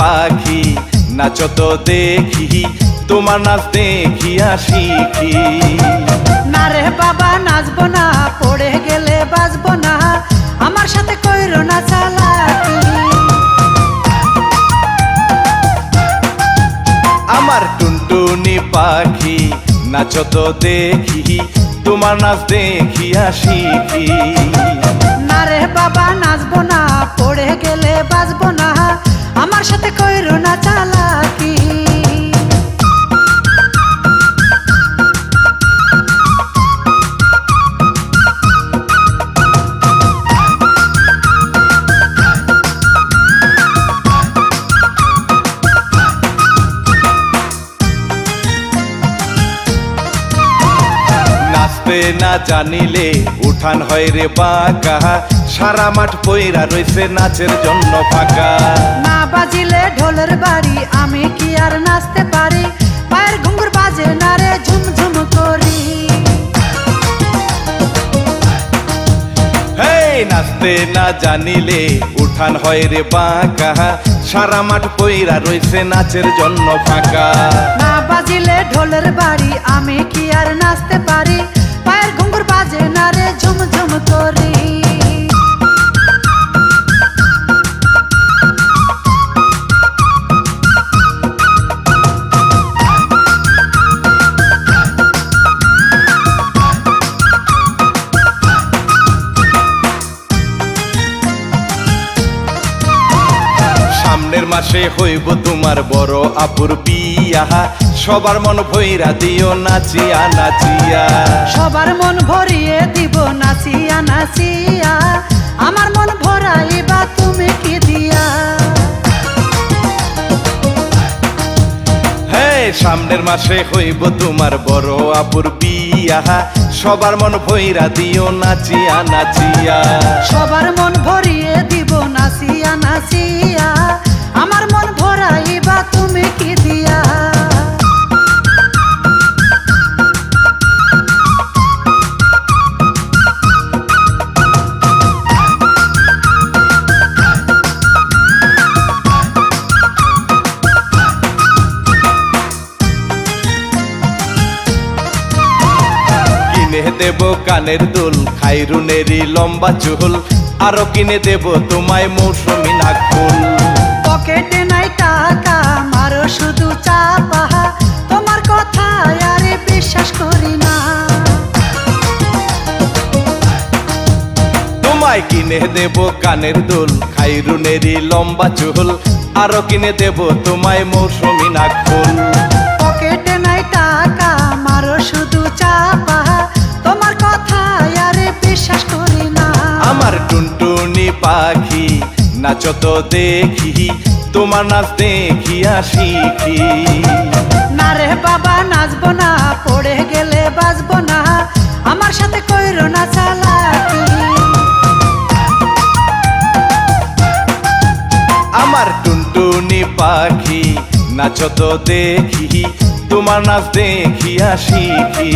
পাখি নাচো তো দেখি, তোমার নাচ দেখিয়া শিখি। না রে বাবা নাচবো না, পড়ে গেলে বাজবো না, আমার সাথে কইরো না চালাকি। আমার টুনটুনি পাখি নাচো তো দেখি, তোমার নাচ দেখিয়া শিখি। না রে বাবা নাচবো না, পড়ে গেলে বাজবো না, আমার সাথে কইরো না চালাকি। নাচতে না জানিলে উঠান হয় রে বাঁকা, সারা মাঠ পইরা রইছে নাচের জন্য ফাঁকা। না বাজিলে ঢোলের বাড়ি, আমি কি আর নাচতে পারি? পায়ের ঘুঙুর বাজে না রে ঝুমঝুম করি। হেই নাচতে না জানিলে উঠান হয় রে বাঁকা, সারা মাঠ পইরা রইছে নাচের জন্য ফাঁকা। না বাজিলে ঢোলের বাড়ি, আমি কি আর নাচতে পারি? পায়ের ঘুঙুর বাজে না রে ঝুমঝুম করি। সামনের মাসে হইব তোমার বড় আপুর বিয়া, সবার মন ভইরা দিও নাচিয়া নাচিয়া। সবার মন ভরিয়ে দিব নাচিয়া নাচিয়া, আমার মন ভরাইবা তুমি কি দিয়া? হে সামনের মাসে হইব তোমার বড় আপুর বিয়া, সবার মন ভইরা দিও নাচিয়া নাচিয়া। সবার মন ভরিয়ে দিব নাচিয়া নাচিয়া, আমার মন ভরাইবা তুমি কি দিয়া? কিনে দেব কানের দুল, খাইরুনেরই লম্বা চুল, আরো কিনে দেব তোমায় মৌসুমী নাকফুল। পকেটে নাই টাকা, মারো শুধু চাপা, তোমার কথা আরে বিশ্বাস করি না। তোমায় কিনে দেব কানের দুল, খাইরুনেরই লম্বা চুল, আরো কিনে দেব তোমায় মৌসুমী নাকফুল। পকেটে নাই টাকা, মারো শুধু চাপা, তোমার কথা আরে বিশ্বাস করি না। আমার টুনটুনি পাখি নাচো তো দেখি, তোমার নাচ দেখিয়া শিখি। না রে বাবা নাচবো না, পড়ে গেলে বাজবো না, আমার সাথে কইরো না চালাকি। আমার টুনটুনি পাখি নাচো তো দেখি, তোমার নাচ দেখিয়া শিখি।